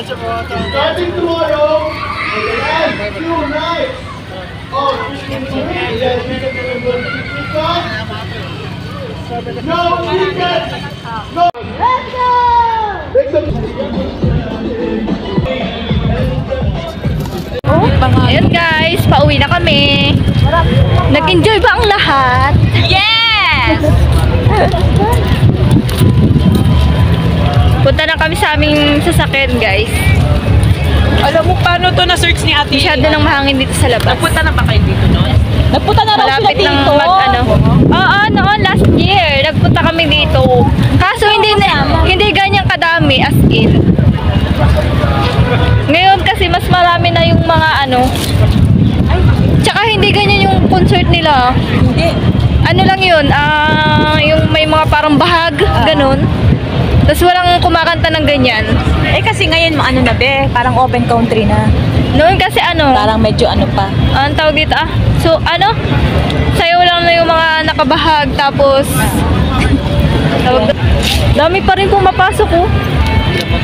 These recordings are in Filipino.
Starting tomorrow, for the last 2 nights of yes, no weekend, no. Let's go! Ayun guys, pauwi na kami. Nag-enjoy ba ang lahat? Yes! Punta na kami sa aming sasakyan guys. Alam mo paano to na-search ni Ate? Masyado nang mahangin dito sa labas. Nagpunta na ba kayo dito noon? Nagpunta na raw sila Malapit dito. ng Oo, noon last year. Nagpunta kami dito. Kaso hindi ganyan kadami as in. Ngayon kasi mas marami na yung mga tsaka hindi ganyan yung concert nila. Hindi. Ano lang yun, yung may mga parang bahag, ganun. Tapos walang kumakanta ng ganyan. Eh kasi ngayon na be, parang open country na. Noon kasi Parang medyo pa. anong tawag dito So sayo lang na yung mga nakabahag tapos dami pa rin pumapasok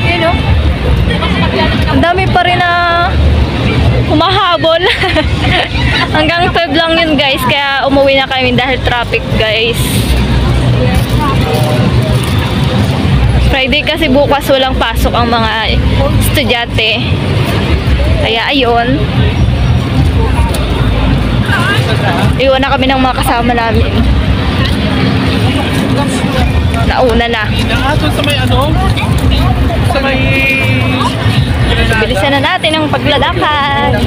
Yun ang dami pa rin na humahabol. Hanggang 12 lang yun guys, kaya umuwi na kami dahil traffic guys. Friday kasi bukas walang pasok ang mga estudyante. Kaya ayun. Iwan na kami ng mga kasama namin. Nauna na. Sa may sa may Bilisan na natin ang paglalakad.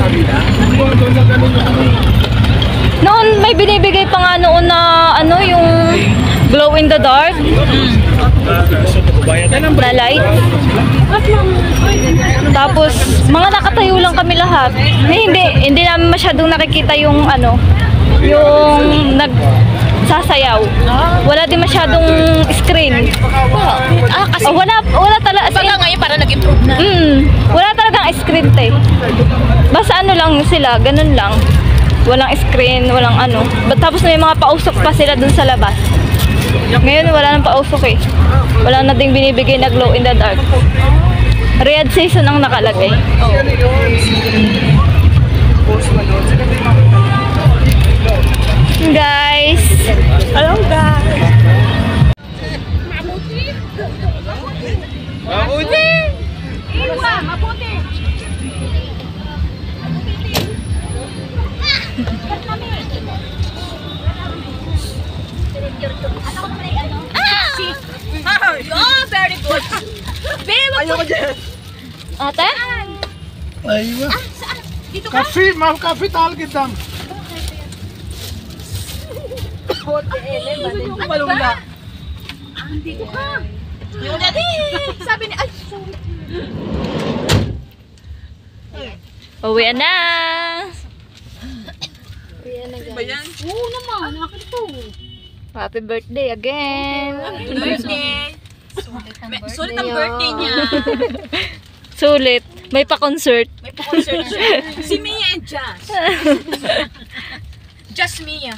Noon may binibigay pa nga noon na yung glow in the dark na light. Tapos mga nakatayo lang kami lahat. Hindi namin masyadong nakikita yung yung nagsasayaw. Wala din masyadong screen. Kasi wala talaga. Baka ngayon para nag-improve na. Wala talagang screen Basta lang sila, ganun lang. Walang screen, walang Tapos may mga pausok pa sila dun sa labas. Ngayon wala nang pausok Wala na ding binibigay na glow in the dark. Red season ang nakalagay. Guys. Hello guys. Mabuti! Iwa, mabuti. Oh, very good. Ayaw ko dyan! Ate? Aywa! Saan? Dito ka? Kafe tal kita. Malula. Dito ka. Yung dati. Sabi ni, sorry. Uwi na. Ba yan? Oo naman, nakakito. Happy birthday again. Happy birthday. Sulit ang birthday niya. Sulit. May pa-concert. May pa-concert siya. Si Mia and Jazz. Just Mia.